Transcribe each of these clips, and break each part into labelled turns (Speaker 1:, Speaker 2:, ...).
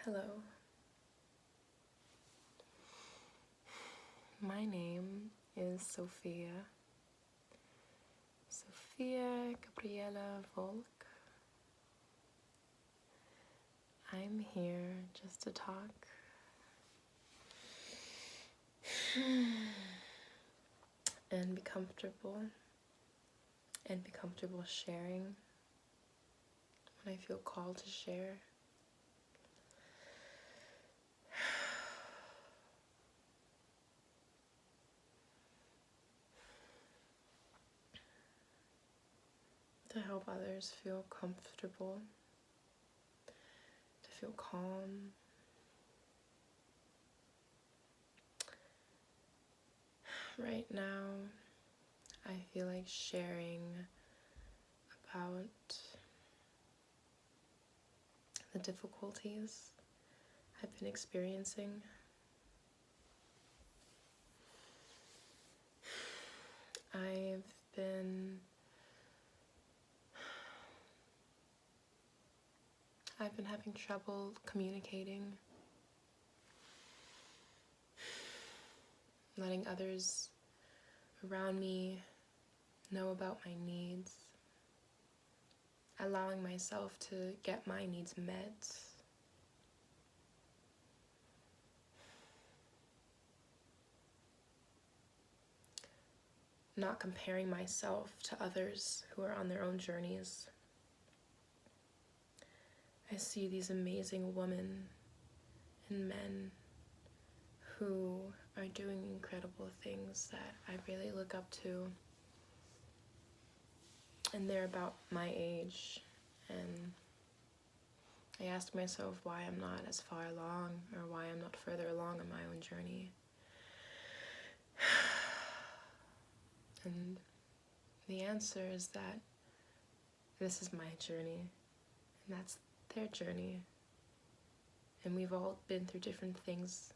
Speaker 1: Hello. My name is Sophia. Sophia Gabriela Volk. I'm here just to talk. And be comfortable. And be comfortable sharing when I feel called to share. To help others feel comfortable, to feel calm. Right now, I feel like sharing about the difficulties I've been experiencing. I've been having trouble communicating, letting others around me know about my needs, allowing myself to get my needs met. Not comparing myself to others who are on their own journeys. I see these amazing women and men who are doing incredible things that I really look up to. And they're about my age. And I ask myself why I'm not as far along, or why I'm not further along on my own journey. And the answer is that this is my journey, and that's their journey. And we've all been through different things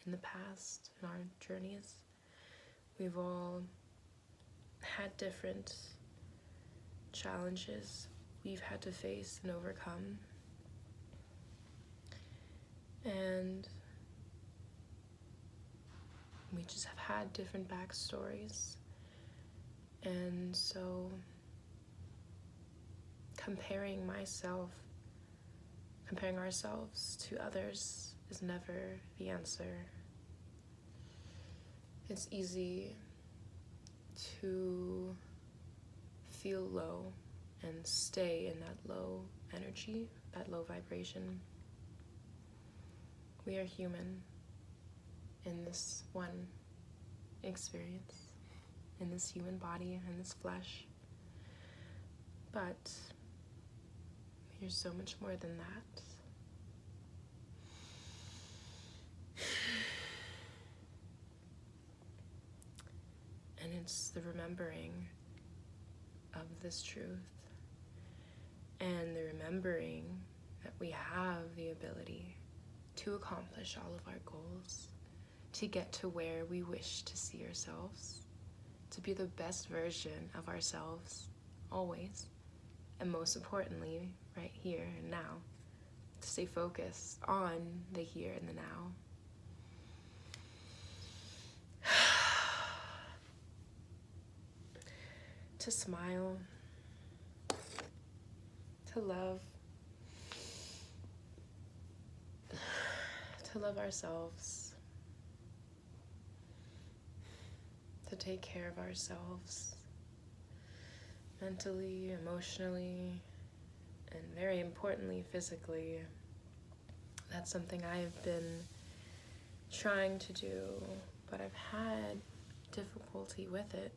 Speaker 1: in the past in our journeys. We've all had different challenges we've had to face and overcome. And we just have had different backstories. And so comparing ourselves to others is never the answer. It's easy to feel low and stay in that low energy, that low vibration. We are human in this one experience, in this human body, in this flesh. But you're so much more than that. And it's the remembering of this truth, and the remembering that we have the ability to accomplish all of our goals, to get to where we wish to see ourselves, to be the best version of ourselves, always, and most importantly, right here and now, to stay focused on the here and the now. To smile, to love ourselves, to take care of ourselves mentally, emotionally, and very importantly, physically. That's something I've been trying to do, but I've had difficulty with it.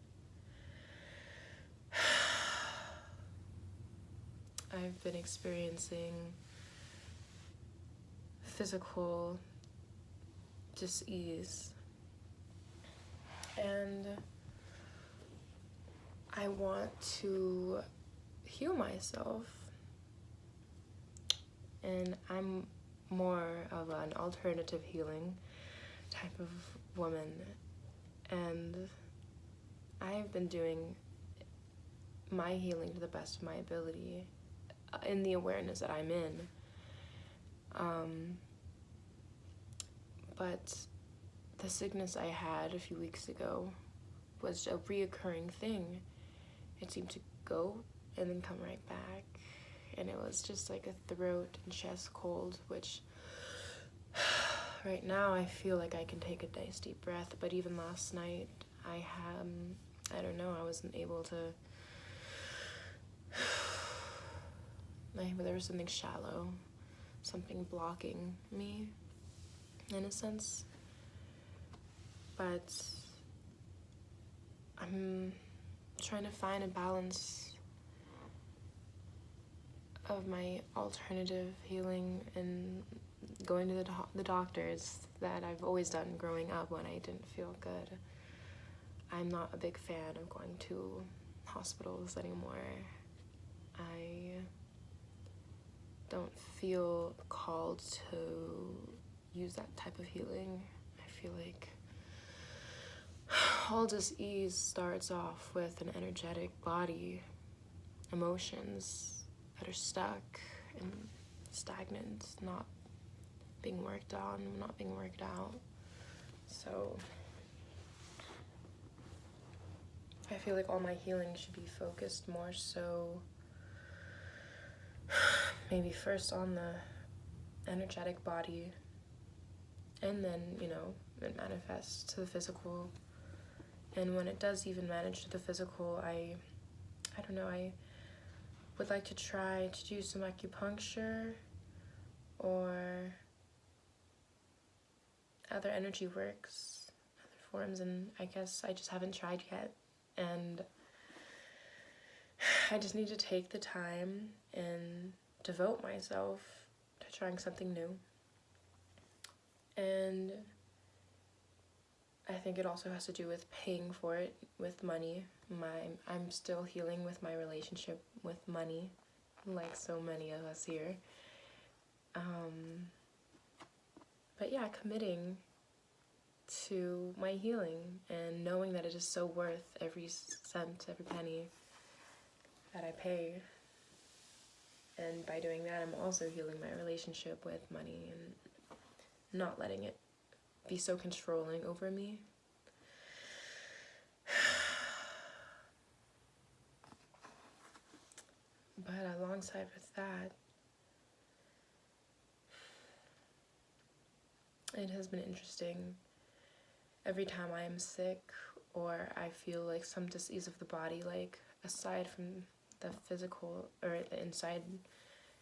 Speaker 1: I've been experiencing physical dis-ease, and I want to heal myself, and I'm more of an alternative healing type of woman, and I've been doing my healing to the best of my ability in the awareness that I'm in. But the sickness I had a few weeks ago was a reoccurring thing. It seemed to go and then come right back. And it was just like a throat and chest cold, which right now I feel like I can take a nice deep breath. But even last night, I don't know, I wasn't able to. There was something shallow, something blocking me, in a sense. But I'm trying to find a balance of my alternative healing and going to the doctors that I've always done growing up when I didn't feel good. I'm not a big fan of going to hospitals anymore. I don't feel called to use that type of healing. I feel like all disease starts off with an energetic body, emotions that are stuck and stagnant, not being worked on, not being worked out. So I feel like all my healing should be focused more so maybe first on the energetic body, and then, it manifests to the physical. And when it does even manage to the physical, I don't know, I would like to try to do some acupuncture or other energy works, other forms, and I guess I just haven't tried yet. And I just need to take the time and devote myself to trying something new. And I think it also has to do with paying for it with money. I'm still healing with my relationship with money, like so many of us here. But yeah, committing to my healing and knowing that it is so worth every cent, every penny that I pay. And by doing that, I'm also healing my relationship with money and not letting it be so controlling over me. But alongside with that, it has been interesting. Every time I am sick or I feel like some disease of the body, like aside from the physical or the inside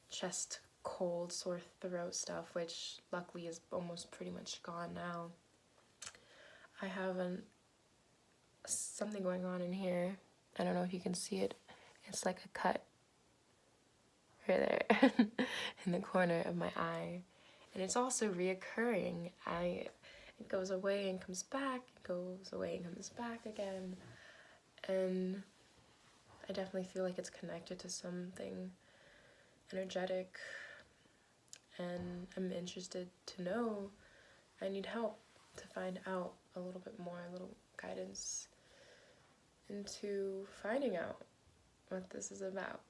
Speaker 1: chest cold, sore throat stuff, which luckily is almost pretty much gone now, I have something going on in here. I don't know if you can see it. It's like a cut right there in the corner of my eye. And it's also reoccurring. It goes away and comes back, it goes away and comes back again. And I definitely feel like it's connected to something energetic. And I'm interested to know. I need help to find out a little bit more, a little guidance into finding out what this is about.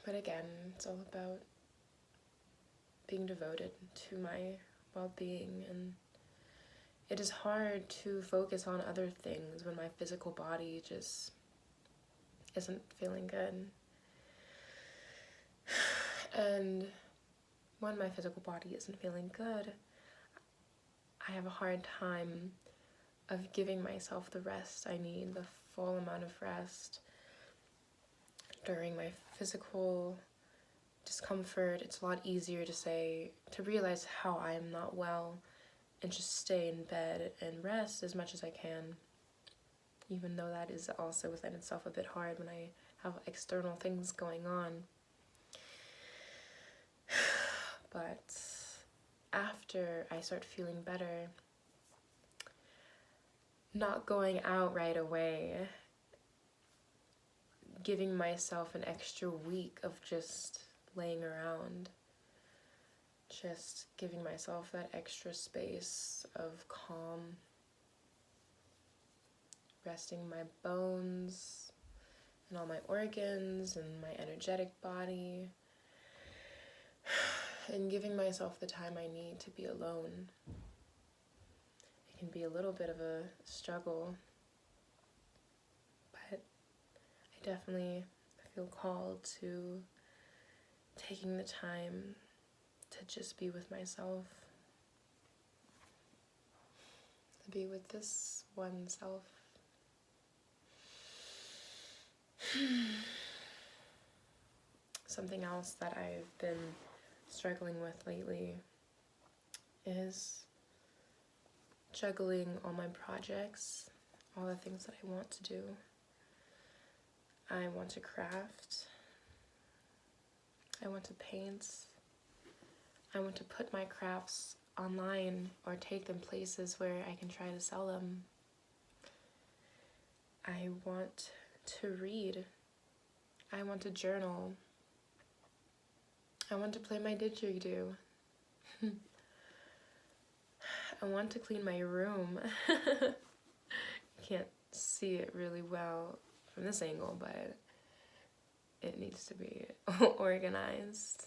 Speaker 1: But again, it's all about being devoted to my well-being, and it is hard to focus on other things when my physical body just isn't feeling good. And when my physical body isn't feeling good, I have a hard time of giving myself the rest I need, the full amount of rest. During my physical discomfort, it's a lot easier to realize how I am not well and just stay in bed and rest as much as I can, even though that is also within itself a bit hard when I have external things going on. But after I start feeling better, not going out right away, giving myself an extra week of just laying around, just giving myself that extra space of calm, resting my bones and all my organs and my energetic body, and giving myself the time I need to be alone. It can be a little bit of a struggle, but I definitely feel called to taking the time to just be with myself, to be with this one self. Something else that I've been struggling with lately is juggling all my projects, all the things that I want to do. I want to craft, I want to paint, I want to put my crafts online or take them places where I can try to sell them. I want to read, I want to journal, I want to play my didgeridoo. I want to clean my room. You can't see it really well from this angle, but it needs to be organized.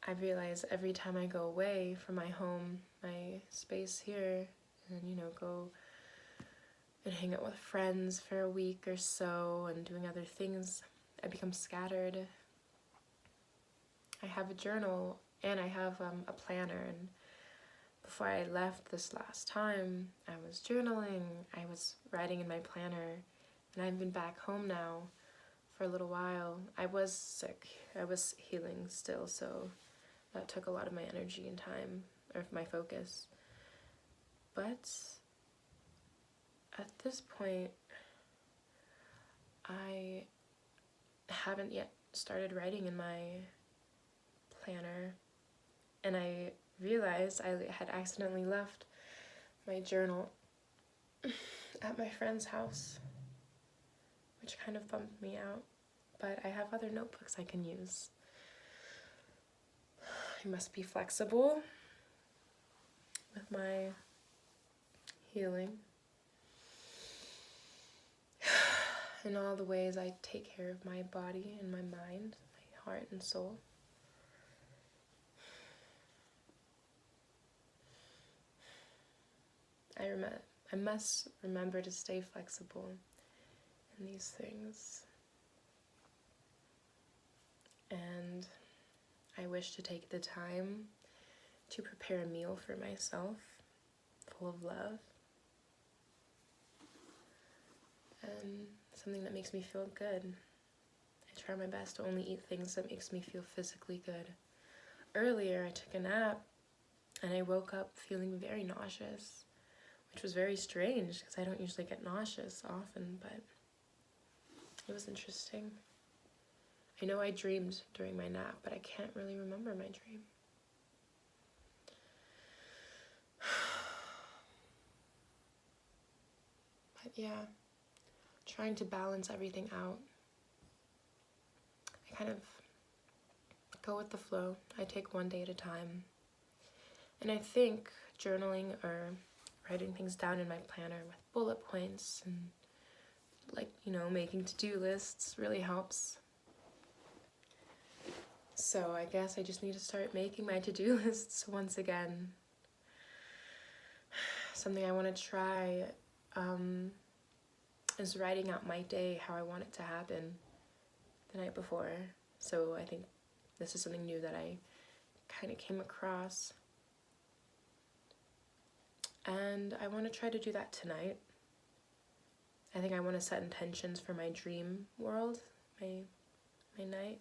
Speaker 1: I realize every time I go away from my home, my space here, and go and hang out with friends for a week or so and doing other things, I become scattered. I have a journal and I have a planner, and before I left this last time, I was journaling, I was writing in my planner, and I've been back home now for a little while. I was sick, I was healing still, so that took a lot of my energy and time, or my focus. But at this point, I haven't yet started writing in my planner, and I realized I had accidentally left my journal at my friend's house, which kind of bummed me out, but I have other notebooks I can use. I must be flexible with my healing in all the ways I take care of my body and my mind, my heart and soul. I must remember to stay flexible in these things. And I wish to take the time to prepare a meal for myself, full of love, and something that makes me feel good. I try my best to only eat things that makes me feel physically good. Earlier, I took a nap, and I woke up feeling very nauseous, which was very strange because I don't usually get nauseous often, but it was interesting. I know I dreamed during my nap, but I can't really remember my dream. But yeah, trying to balance everything out. I kind of go with the flow. I take one day at a time. And I think journaling or writing things down in my planner with bullet points and making to-do lists really helps. So I guess I just need to start making my to-do lists once again. Something I want to try is writing out my day, how I want it to happen the night before. So I think this is something new that I kind of came across. And I want to try to do that tonight. I think I want to set intentions for my dream world, my night.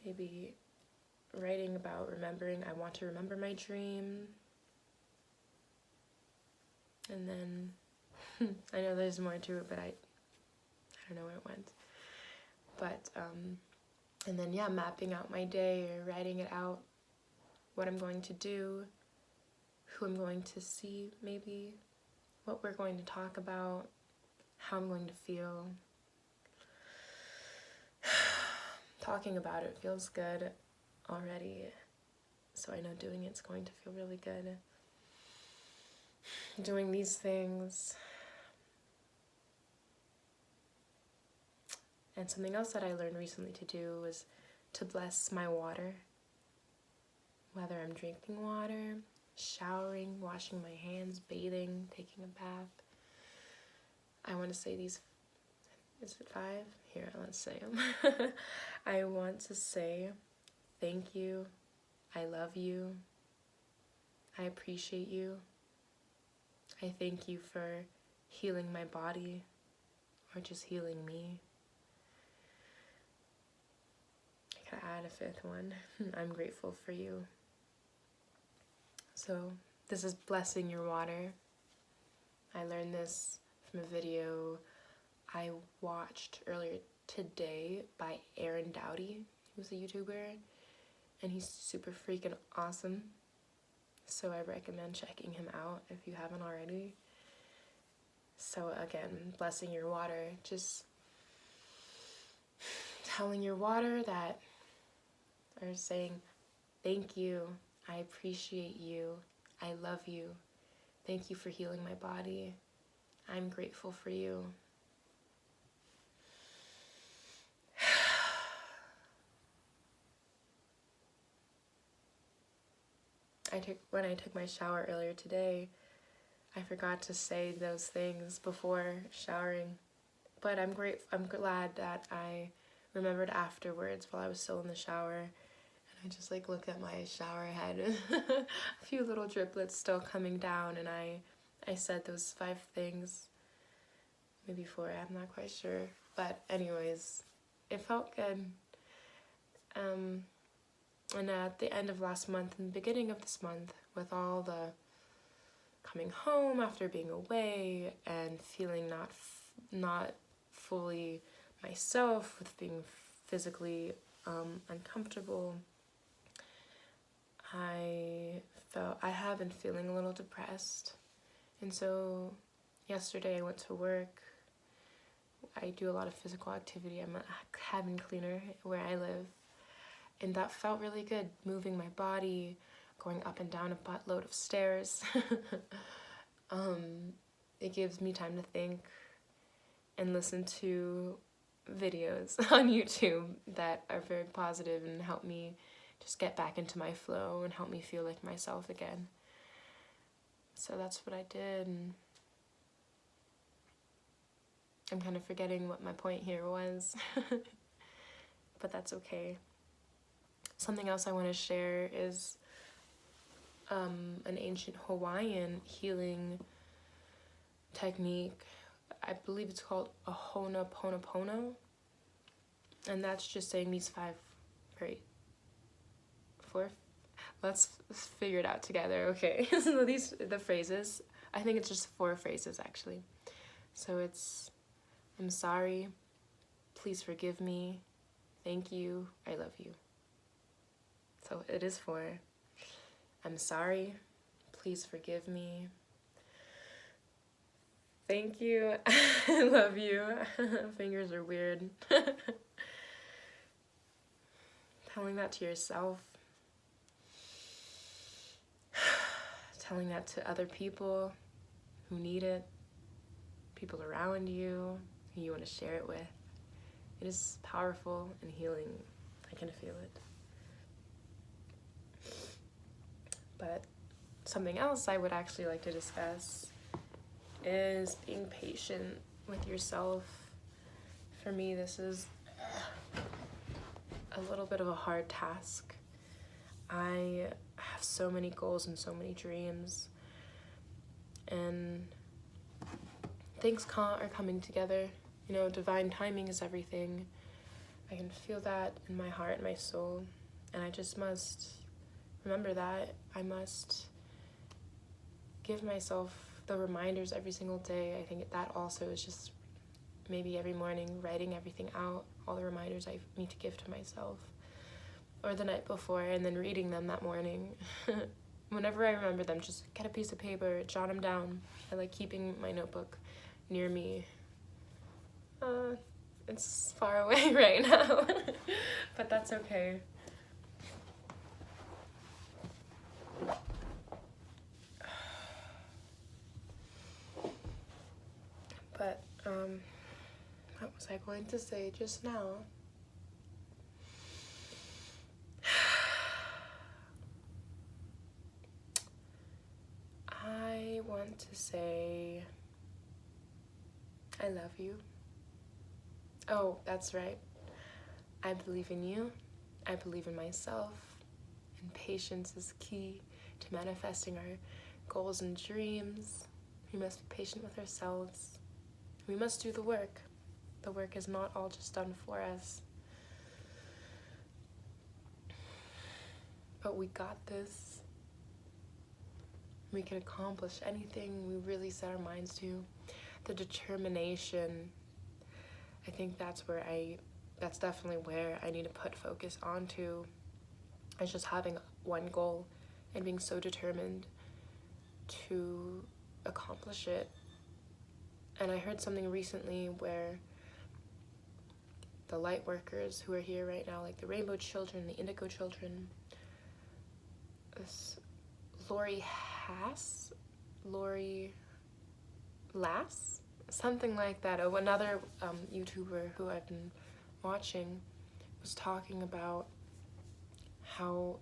Speaker 1: Maybe writing about remembering, I want to remember my dream. And then, I know there's more to it, but I don't know where it went. But, and then mapping out my day or writing it out, what I'm going to do, who I'm going to see maybe, what we're going to talk about, how I'm going to feel. Talking about it feels good already, so I know doing it's going to feel really good. doing these things. And something else that I learned recently to do was to bless my water. Whether I'm drinking water, showering, washing my hands, bathing, taking a bath. I want to say these, is it 5? Here, let's say them. I want to say thank you, I love you, I appreciate you, I thank you for healing my body or just healing me. I could add a 5th one. I'm grateful for you. So this is blessing your water. I learned this from a video I watched earlier today by Aaron Dowdy, who's a YouTuber, and he's super freaking awesome. So I recommend checking him out if you haven't already. So again, blessing your water, just telling your water that, or saying, thank you, I appreciate you, I love you, thank you for healing my body, I'm grateful for you. When I took my shower earlier today, I forgot to say those things before showering, but I'm glad that I remembered afterwards while I was still in the shower, and I just looked at my shower head, a few little driplets still coming down, and I said those 5 things, maybe 4, I'm not quite sure, but anyways, it felt good. And at the end of last month and the beginning of this month, with all the coming home after being away and feeling not fully myself, with being physically uncomfortable, I have been feeling a little depressed. And so yesterday I went to work. I do a lot of physical activity. I'm a cabin cleaner where I live. And that felt really good, moving my body, going up and down a buttload of stairs. It gives me time to think and listen to videos on YouTube that are very positive and help me just get back into my flow and help me feel like myself again. So that's what I did. And I'm kind of forgetting what my point here was, but that's okay. Something else I want to share is an ancient Hawaiian healing technique. I believe it's called a Ho'oponopono, and that's just saying these 4. Let's figure it out together. Okay, so the phrases. I think it's just 4 phrases actually. So it's, I'm sorry, please forgive me, thank you, I love you. So it is 4. I'm sorry, please forgive me, thank you, I love you. Fingers are weird. Telling that to yourself. Telling that to other people who need it. People around you who you want to share it with. It is powerful and healing. I can feel it. But something else I would actually like to discuss is being patient with yourself. For me, this is a little bit of a hard task. I have so many goals and so many dreams, and things are coming together. You know, divine timing is everything. I can feel that in my heart and my soul, and I just must remember that. I must give myself the reminders every single day. I think that also is just maybe every morning writing everything out, all the reminders I need to give to myself, or the night before, and then reading them that morning. Whenever I remember them, just get a piece of paper, jot them down. I like keeping my notebook near me. It's far away right now, but that's okay. But, what was I going to say just now? I want to say I love you. Oh, that's right. I believe in you. I believe in myself. And patience is key to manifesting our goals and dreams. We must be patient with ourselves. We must do the work. The work is not all just done for us. But we got this. We can accomplish anything we really set our minds to. The determination, I think that's definitely where I need to put focus onto. It's just having one goal and being so determined to accomplish it. And I heard something recently where the light workers who are here right now, like the rainbow children, the indigo children, this Lori Lass, something like that. Oh, another YouTuber who I've been watching was talking about how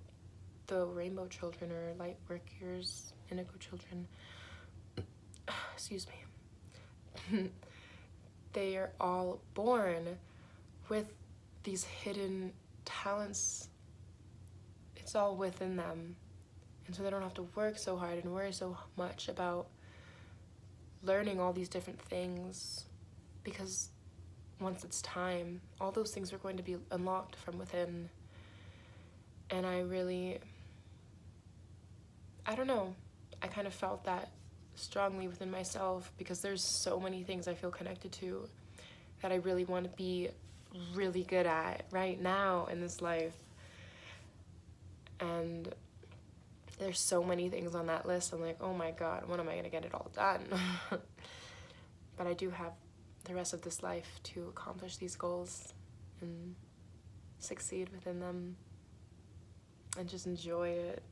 Speaker 1: the rainbow children or light workers, indigo children, excuse me, they are all born with these hidden talents. It's all within them. And so they don't have to work so hard and worry so much about learning all these different things, because once it's time, all those things are going to be unlocked from within. And I don't know, I kind of felt that strongly within myself, because there's so many things I feel connected to that I really want to be really good at right now in this life. And there's so many things on that list. I'm like, oh my God, when am I gonna get it all done? But I do have the rest of this life to accomplish these goals and succeed within them and just enjoy it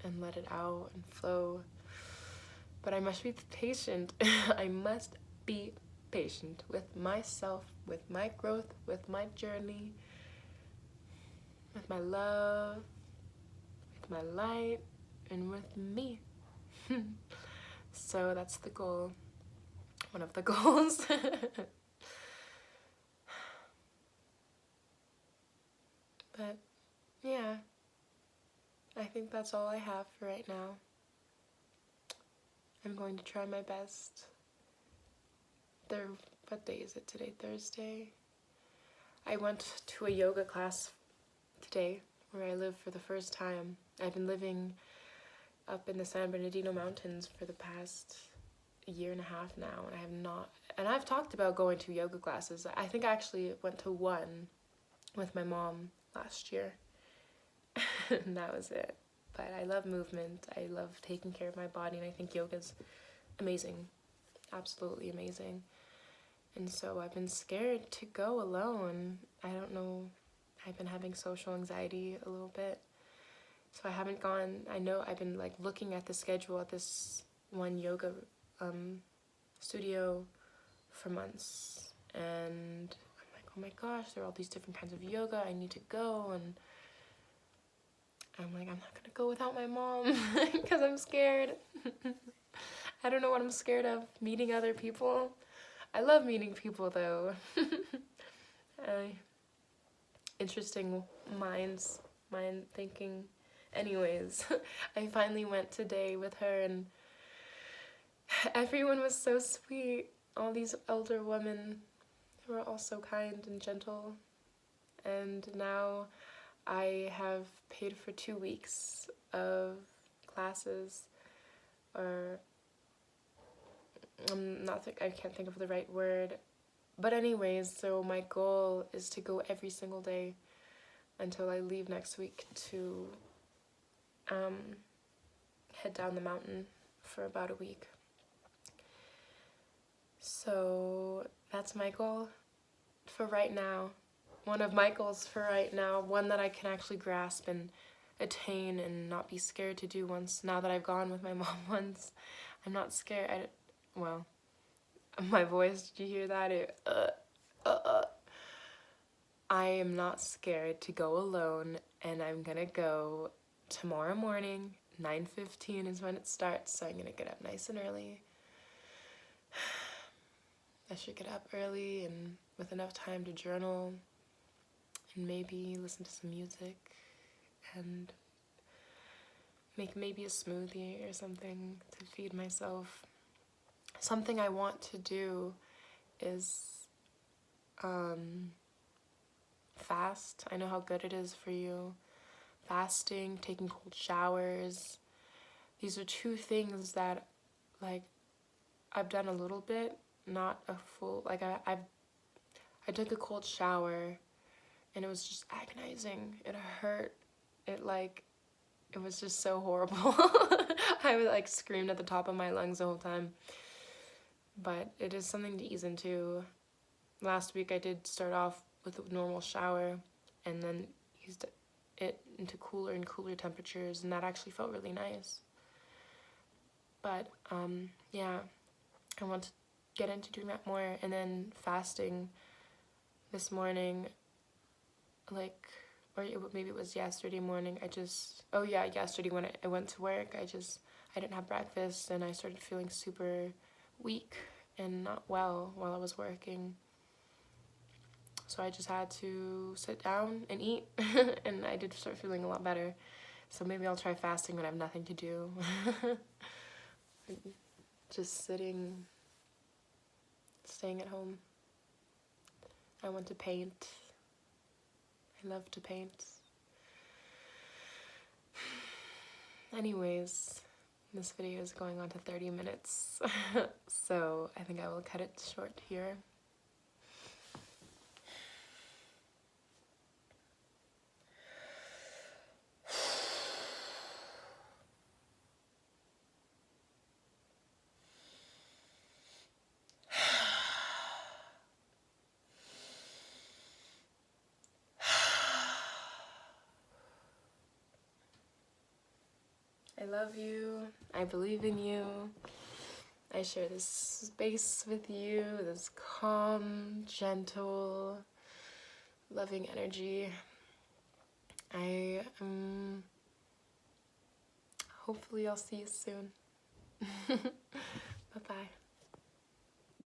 Speaker 1: and let it out and flow. But I must be patient. I must be patient with myself, with my growth, with my journey, with my love, with my light, and with me. So that's the goal. One of the goals. But yeah, I think that's all I have for right now. I'm going to try my best. What day is it today? Thursday? I went to a yoga class today where I live for the first time. I've been living up in the San Bernardino Mountains for the past year and a half now, and I have not, and I've talked about going to yoga classes. I think I actually went to one with my mom last year, and that was it. But I love movement, I love taking care of my body, and I think yoga's amazing, absolutely amazing. And so I've been scared to go alone. I don't know, I've been having social anxiety a little bit, so I haven't gone. I know I've been like looking at the schedule at this one yoga studio for months, and I'm like, oh my gosh, there are all these different kinds of yoga, I need to go. And I'm like, I'm not gonna go without my mom because I'm scared. I don't know what I'm scared of, meeting other people. I love meeting people though. Interesting mind thinking. Anyways, I finally went today with her, and everyone was so sweet. All these elder women who were all so kind and gentle. And now I have paid for 2 weeks of classes, or I can't think of the right word. But anyways, so my goal is to go every single day until I leave next week to head down the mountain for about a week. So that's my goal for right now. One of my goals for right now, one that I can actually grasp and attain and not be scared to do once, now that I've gone with my mom once. I'm not scared. My voice, did you hear that? I am not scared to go alone, and I'm gonna go tomorrow morning. 9:15 is when it starts, so I'm gonna get up nice and early. I should get up early and with enough time to journal and maybe listen to some music and make maybe a smoothie or something to feed myself. Something I want to do is fast. I know how good it is for you. Fasting, taking cold showers. These are two things that, like, I've done a little bit, not a full, like, I took a cold shower and it was just agonizing. It hurt. It was just so horrible. I was like screamed at the top of my lungs the whole time. But it is something to ease into. Last week I did start off with a normal shower and then used it into cooler and cooler temperatures, and that actually felt really nice. But yeah, I want to get into doing that more. And then fasting this morning, like, or maybe it was yesterday morning, yesterday when I went to work, I didn't have breakfast and I started feeling super weak and not well while I was working. So I just had to sit down and eat and I did start feeling a lot better. So maybe I'll try fasting when I have nothing to do. Just sitting, staying at home. I want to paint. I love to paint. Anyways, this video is going on to 30 minutes, so I think I will cut it short here. I love you. I believe in you. I share this space with you, this calm, gentle, loving energy. Hopefully I'll see you soon. Bye-bye.